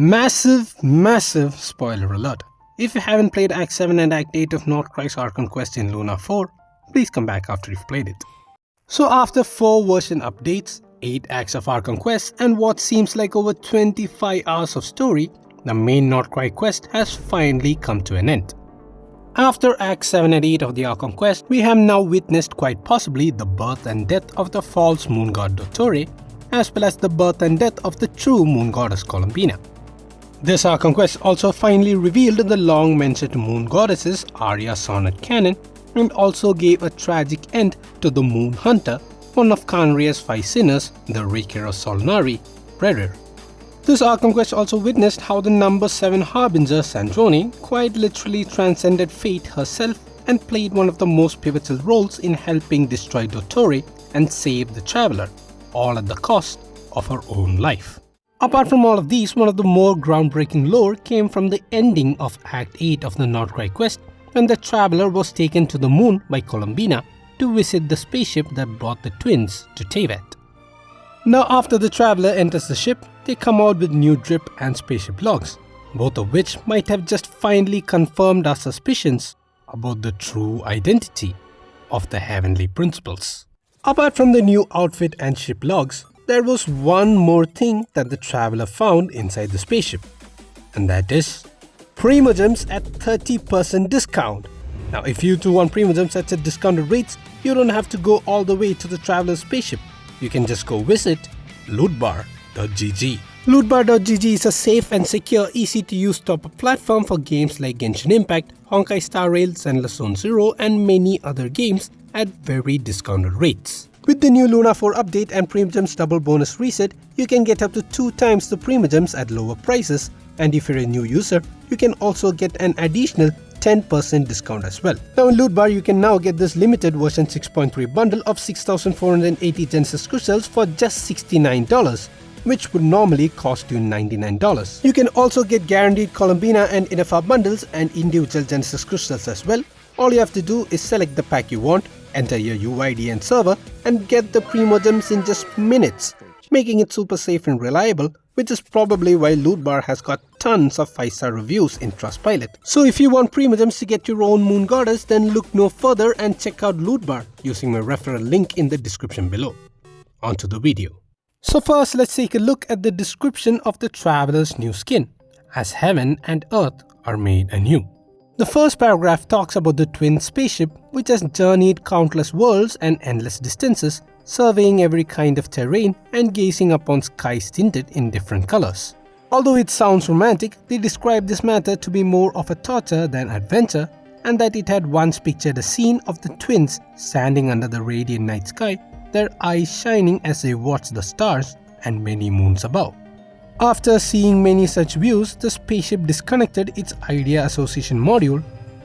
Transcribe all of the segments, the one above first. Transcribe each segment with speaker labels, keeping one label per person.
Speaker 1: Massive spoiler alert. If you haven't played Act 7 and Act 8 of Nordcry's Archon Quest in Luna 4, please come back after you've played it. So after 4 version updates, 8 acts of Archon Quest and what seems like over 25 hours of story, the main Nordcry quest has finally come to an end. After Acts 7 and 8 of the Archon Quest, we have now witnessed quite possibly the birth and death of the false moon god Dottore, as well as the birth and death of the true moon goddess Columbina. This Archon Quest also finally revealed the long-mentioned moon goddess's Arya Sonnet canon and also gave a tragic end to the Moon Hunter, one of Khaenri'ah's 5 sinners, the Reeker Solnari, Predator. This Archon Quest also witnessed how the number 7 Harbinger Sandrone quite literally transcended fate herself and played one of the most pivotal roles in helping destroy Dottore and save the Traveler, all at the cost of her own life. Apart from all of these, one of the more groundbreaking lore came from the ending of Act 8 of the Nordcry quest when the Traveler was taken to the moon by Columbina to visit the spaceship that brought the twins to Teyvat. Now after the Traveler enters the ship, they come out with new drip and spaceship logs, both of which might have just finally confirmed our suspicions about the true identity of the Heavenly Principles. Apart from the new outfit and ship logs, there was one more thing that the Traveler found inside the spaceship, and that is Primogems at 30% discount. Now if you too want Primogems at such discounted rates, you don't have to go all the way to the Traveler's spaceship. You can just go visit lootbar.gg. Lootbar.gg is a safe and secure, easy to use top-up platform for games like Genshin Impact, Honkai Star Rail, Zenless Zone Zero and many other games at very discounted rates. With the new Luna 4 update and Primogems double bonus reset, you can get up to 2 times the Primogems at lower prices, and if you're a new user, you can also get an additional 10% discount as well. Now in Lootbar, you can now get this limited version 6.3 bundle of 6480 Genesis crystals for just $69, which would normally cost you $99. You can also get guaranteed Columbina and Innifa bundles and individual Genesis crystals as well. All you have to do is select the pack you want, enter your UID and server, and get the Primogems in just minutes, making it super safe and reliable, which is probably why Lootbar has got tons of 5-star reviews in Trustpilot. So if you want Primogems to get your own moon goddess, then look no further and check out Lootbar using my referral link in the description below. On to the video. So first, let's take a look at the description of the Traveler's new skin, as heaven and earth are made anew. The first paragraph talks about the twin spaceship which has journeyed countless worlds and endless distances, surveying every kind of terrain and gazing upon skies tinted in different colors. Although it sounds romantic, they describe this matter to be more of a torture than adventure, and that it had once pictured a scene of the twins standing under the radiant night sky, their eyes shining as they watched the stars and many moons above. After seeing many such views, the spaceship disconnected its idea association module,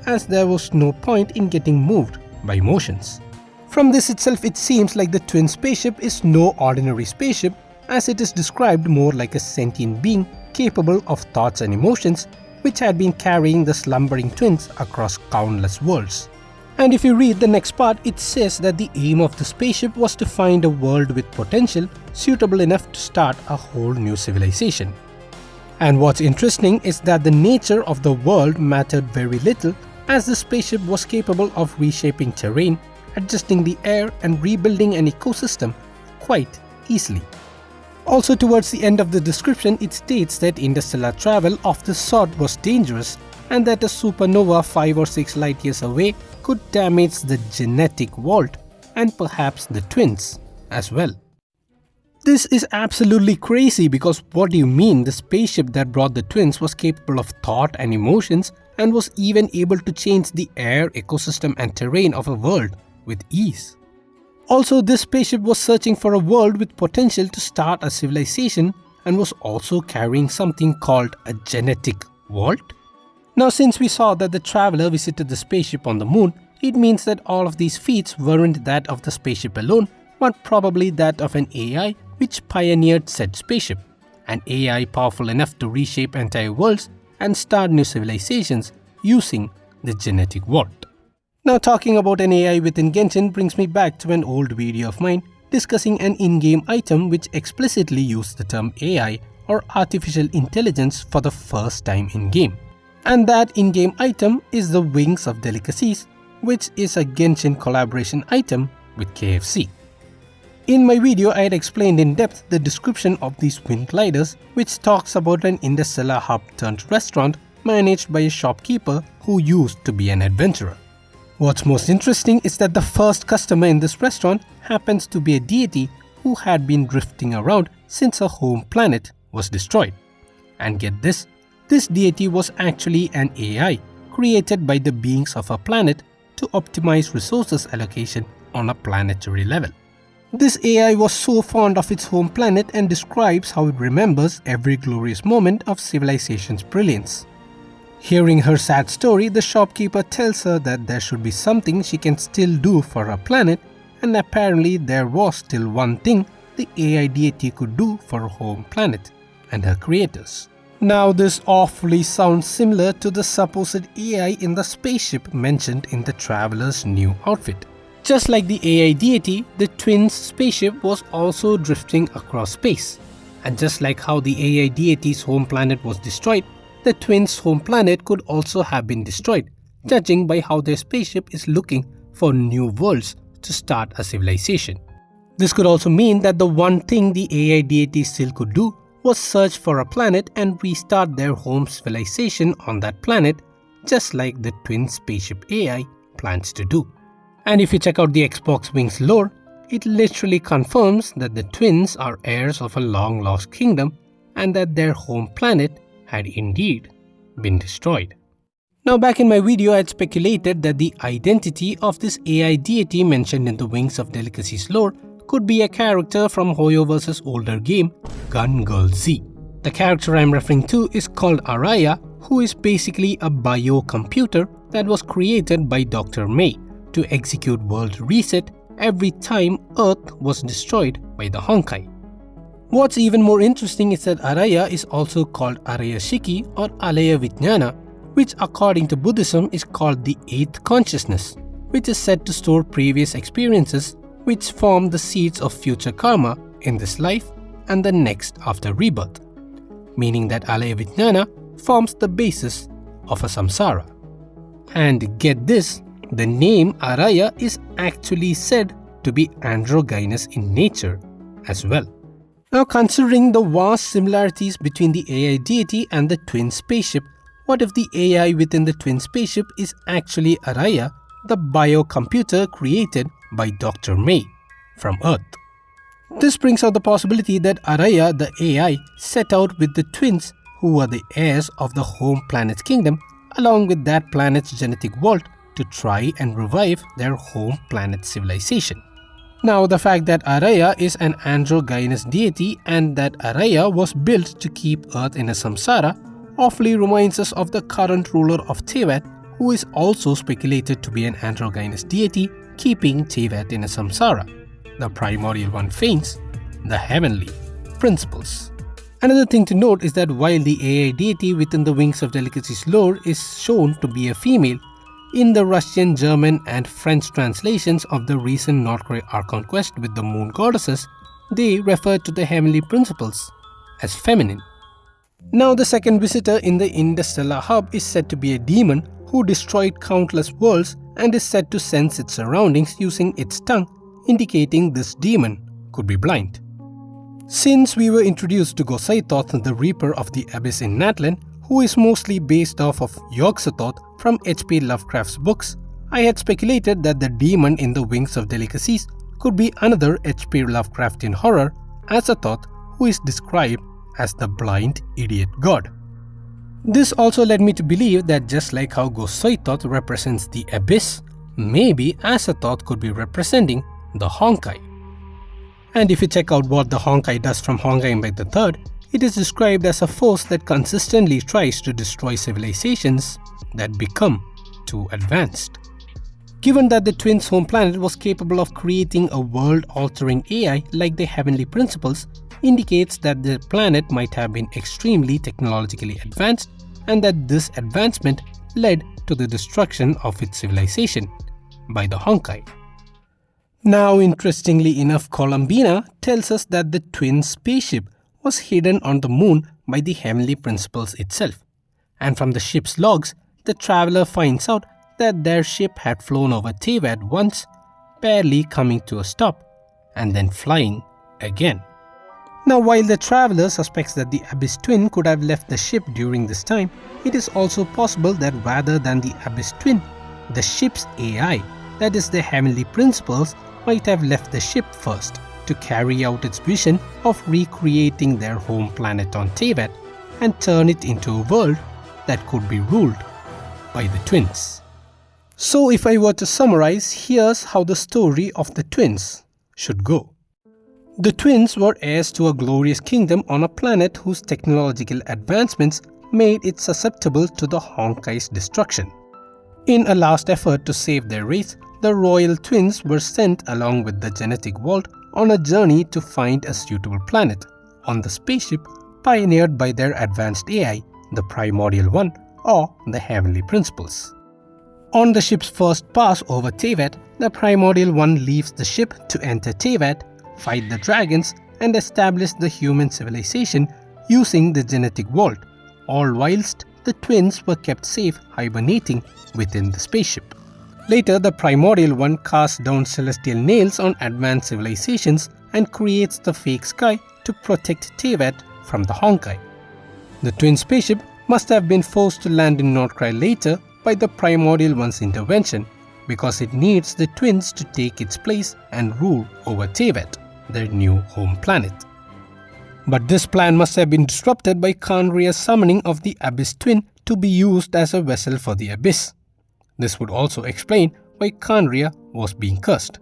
Speaker 1: as there was no point in getting moved by motions. From this itself, it seems like the twin spaceship is no ordinary spaceship, as it is described more like a sentient being capable of thoughts and emotions, which had been carrying the slumbering twins across countless worlds. And if you read the next part, it says that the aim of the spaceship was to find a world with potential suitable enough to start a whole new civilization. And what's interesting is that the nature of the world mattered very little, as the spaceship was capable of reshaping terrain, adjusting the air and rebuilding an ecosystem quite easily. Also towards the end of the description, it states that interstellar travel of this sort was dangerous and that a supernova 5 or 6 light years away could damage the genetic vault and perhaps the twins as well. This is absolutely crazy, because what do you mean the spaceship that brought the twins was capable of thought and emotions and was even able to change the air, ecosystem and terrain of a world with ease? Also, this spaceship was searching for a world with potential to start a civilization and was also carrying something called a genetic vault. Now since we saw that the Traveler visited the spaceship on the moon, it means that all of these feats weren't that of the spaceship alone, but probably that of an AI which pioneered said spaceship, an AI powerful enough to reshape entire worlds and start new civilizations using the genetic vault. Now talking about an AI within Genshin brings me back to an old video of mine discussing an in-game item which explicitly used the term AI or artificial intelligence for the first time in-game. And that in-game item is the Wings of Delicacies, which is a Genshin collaboration item with KFC. In my video, I had explained in depth the description of these wind gliders, which talks about an interstellar hub turned restaurant managed by a shopkeeper who used to be an adventurer. What's most interesting is that the first customer in this restaurant happens to be a deity who had been drifting around since her home planet was destroyed. And get this deity was actually an AI created by the beings of a planet to optimize resources allocation on a planetary level. This AI was so fond of its home planet and describes how it remembers every glorious moment of civilization's brilliance. Hearing her sad story, the shopkeeper tells her that there should be something she can still do for her planet, and apparently there was still one thing the AI deity could do for her home planet and her creators. Now this awfully sounds similar to the supposed AI in the spaceship mentioned in the traveler's new outfit. Just like the AI deity, the twins' spaceship was also drifting across space. And just like how the AI deity's home planet was destroyed, the twins' home planet could also have been destroyed, judging by how their spaceship is looking for new worlds to start a civilization. This could also mean that the one thing the AI deity still could do was search for a planet and restart their home civilization on that planet, just like the twin spaceship AI plans to do. And if you check out the Xbox Wings lore, it literally confirms that the twins are heirs of a long-lost kingdom and that their home planet had indeed been destroyed. Now back in my video, I had speculated that the identity of this AI deity mentioned in the Wings of Delicacies lore could be a character from Hoyoverse's older game, Gun Girl Z. The character I'm referring to is called Araya, who is basically a biocomputer that was created by Dr. May to execute world reset every time Earth was destroyed by the Honkai. What's even more interesting is that Araya is also called Araya Shiki or Alaya Vijnana, which according to Buddhism is called the 8th consciousness, which is said to store previous experiences which form the seeds of future karma in this life and the next after rebirth, meaning that Alaya Vijnana forms the basis of a samsara. And get this, the name Araya is actually said to be androgynous in nature as well. Now considering the vast similarities between the AI deity and the twin spaceship, what if the AI within the twin spaceship is actually Araya, the biocomputer created by Dr. May from Earth? This brings out the possibility that Araya, the AI, set out with the twins who were the heirs of the home planet's kingdom along with that planet's genetic vault to try and revive their home planet civilization. Now the fact that Araya is an androgynous deity and that Araya was built to keep Earth in a samsara awfully reminds us of the current ruler of Teyvat, who is also speculated to be an androgynous deity keeping Teyvat in a samsara. The primordial one feigns the heavenly principles. Another thing to note is that while the AI deity within the Wings of Delicacies lore is shown to be a female, in the Russian, German and French translations of the recent North Korea Archon quest with the moon goddesses, they refer to the heavenly principles as feminine. Now the second visitor in the interstellar hub is said to be a demon who destroyed countless worlds and is said to sense its surroundings using its tongue, indicating this demon could be blind. Since we were introduced to Gosaithoth, the Reaper of the Abyss in Natlan, who is mostly based off of Yog-Sothoth from H.P. Lovecraft's books, I had speculated that the demon in the Wings of Delicacies could be another H.P. Lovecraftian horror, Azathoth, who is described as the blind idiot god. This also led me to believe that just like how Gosaithoth represents the Abyss, maybe Azathoth could be representing the Honkai. And if you check out what the Honkai does from Honkai Impact III, it is described as a force that consistently tries to destroy civilizations that become too advanced. Given that the twins' home planet was capable of creating a world-altering AI like the heavenly principles, indicates that the planet might have been extremely technologically advanced and that this advancement led to the destruction of its civilization by the Honkai. Now, interestingly enough, Columbina tells us that the twin spaceship was hidden on the moon by the heavenly principles itself. And from the ship's logs, the traveler finds out that their ship had flown over Teyvat once, barely coming to a stop, and then flying again. Now, while the traveler suspects that the Abyss Twin could have left the ship during this time, it is also possible that rather than the Abyss Twin, the ship's AI, that is the heavenly principles, might have left the ship first to carry out its vision of recreating their home planet on Teyvat and turn it into a world that could be ruled by the twins. So if I were to summarize, here's how the story of the twins should go. The twins were heirs to a glorious kingdom on a planet whose technological advancements made it susceptible to the Honkai's destruction. In a last effort to save their race, the royal twins were sent along with the genetic vault on a journey to find a suitable planet on the spaceship pioneered by their advanced AI, the primordial one, or the heavenly principles. On the ship's first pass over Teyvat, the primordial one leaves the ship to enter Teyvat, fight the dragons, and establish the human civilization using the genetic vault, all whilst the twins were kept safe hibernating within the spaceship. Later, the primordial one casts down celestial nails on advanced civilizations and creates the fake sky to protect Teyvat from the Honkai. The twin spaceship must have been forced to land in Nordkrai later by the primordial one's intervention, because it needs the twins to take its place and rule over Teyvat, their new home planet. But this plan must have been disrupted by Khaenri'ah's summoning of the Abyss Twin to be used as a vessel for the Abyss. This would also explain why Khaenri'ah was being cursed.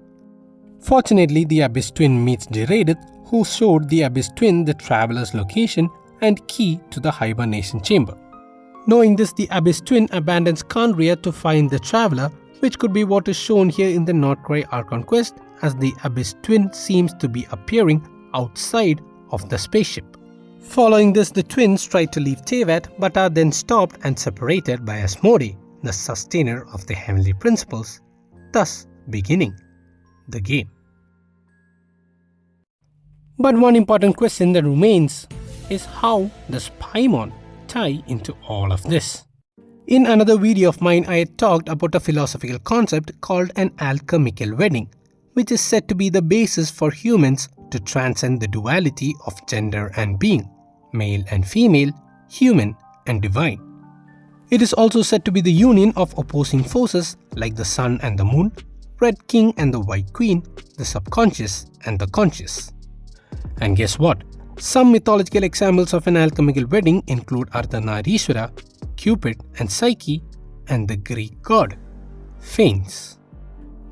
Speaker 1: Fortunately, the Abyss Twin meets Deradith, who showed the Abyss Twin the traveler's location and key to the hibernation chamber. Knowing this, the Abyss Twin abandons Khaenri'ah to find the traveler, which could be what is shown here in the Nordkrai Archon quest, as the Abyss Twin seems to be appearing outside of the spaceship. Following this, the twins try to leave Teyvat but are then stopped and separated by Asmodee, the sustainer of the heavenly principles, thus beginning the game. But one important question that remains is, how does Paimon tie into all of this? In another video of mine, I had talked about a philosophical concept called an alchemical wedding, which is said to be the basis for humans to transcend the duality of gender and being, male and female, human and divine. It is also said to be the union of opposing forces like the sun and the moon, Red King and the White Queen, the subconscious and the conscious. And guess what? Some mythological examples of an alchemical wedding include Ardhanarishwara, Cupid and Psyche, and the Greek god Phanes.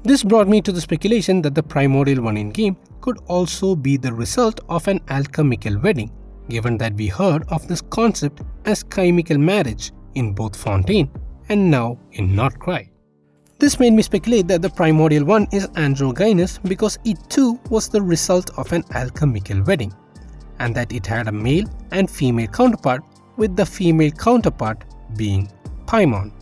Speaker 1: This brought me to the speculation that the primordial one in-game could also be the result of an alchemical wedding, given that we heard of this concept as chemical marriage in both Fontaine and now in Nordkrai. This made me speculate that the primordial one is androgynous because it too was the result of an alchemical wedding, and that it had a male and female counterpart, with the female counterpart being Paimon.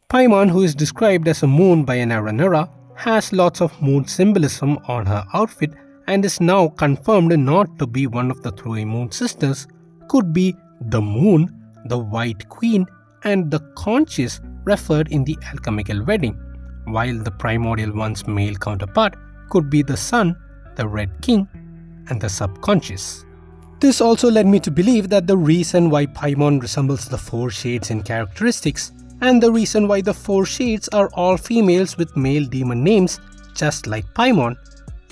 Speaker 1: Paimon, who is described as a moon by Aranara, has lots of moon symbolism on her outfit and is now confirmed not to be one of the three moon sisters, could be the moon, the White Queen, and the conscious referred in the alchemical wedding, while the primordial one's male counterpart could be the sun, the Red King, and the subconscious. This also led me to believe that the reason why Paimon resembles the four shades in characteristics, and the reason why the four shades are all females with male demon names just like Paimon,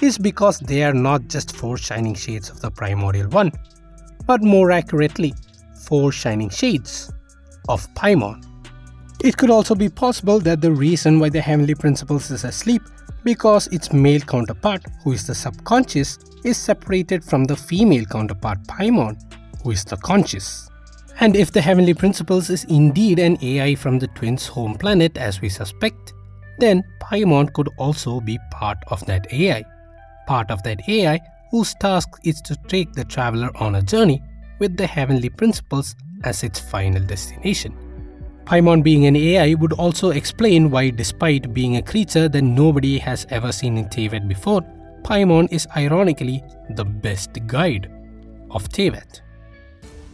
Speaker 1: is because they are not just four shining shades of the primordial one, but more accurately, four shining shades of Paimon. It could also be possible that the reason why the heavenly principles is asleep because its male counterpart, who is the subconscious, is separated from the female counterpart Paimon, who is the conscious. And if the heavenly principles is indeed an AI from the twins' home planet as we suspect, then Paimon could also be part of that AI. Part of that AI whose task is to take the traveler on a journey with the heavenly principles as its final destination. Paimon being an AI would also explain why, despite being a creature that nobody has ever seen in Teyvat before, Paimon is ironically the best guide. of Teyvat.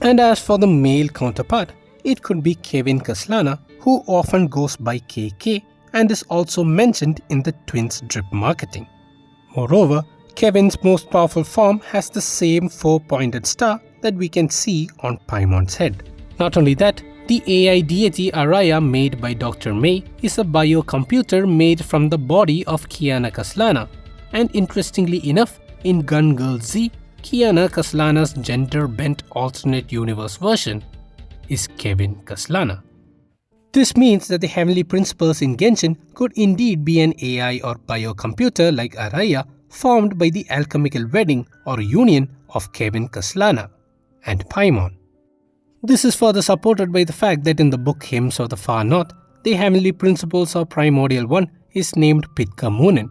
Speaker 1: And as for the male counterpart, it could be Kevin Kaslana, who often goes by KK and is also mentioned in the twins' drip marketing. Moreover, Kevin's most powerful form has the same 4-pointed star that we can see on Paimon's head. Not only that, the AI deity Araya made by Dr. May is a biocomputer made from the body of Kiana Kaslana, and interestingly enough, in Gun Girl Z, Kiana Kaslana's gender-bent alternate universe version is Kevin Kaslana. This means that the heavenly principles in Genshin could indeed be an AI or biocomputer like Araya formed by the alchemical wedding or union of Kevin Kaslana and Paimon. This is further supported by the fact that in the book Hymns of the Far North, the heavenly principles or primordial one is named Pitka Munin,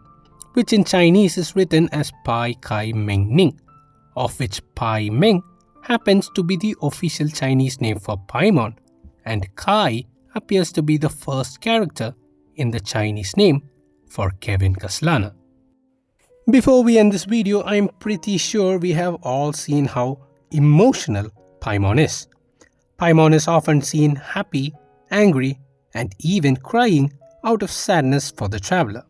Speaker 1: which in Chinese is written as Pai Kai Meng Ning, of which Pai Meng happens to be the official Chinese name for Paimon, and Kai appears to be the first character in the Chinese name for Kevin Kaslana. Before we end this video, I'm pretty sure we have all seen how emotional Paimon is. Paimon is often seen happy, angry, and even crying out of sadness for the traveler.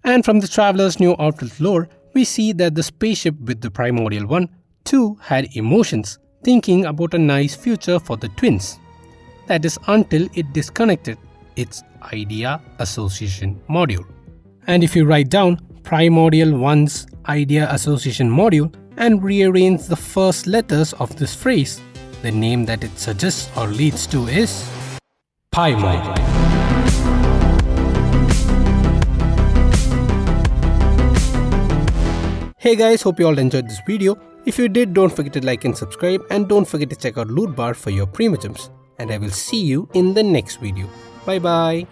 Speaker 1: And from the traveler's new outfit lore, we see that the spaceship with the primordial one too had emotions, thinking about a nice future for the twins. That is until it disconnected its idea association module. And if you write down primordial 1's idea association module and rearrange the first letters of this phrase, the name that it suggests or leads to is Paimon. Hey guys, hope you all enjoyed this video. If you did, don't forget to like and subscribe, and don't forget to check out Loot Bar for your primogems. And I will see you in the next video. Bye bye.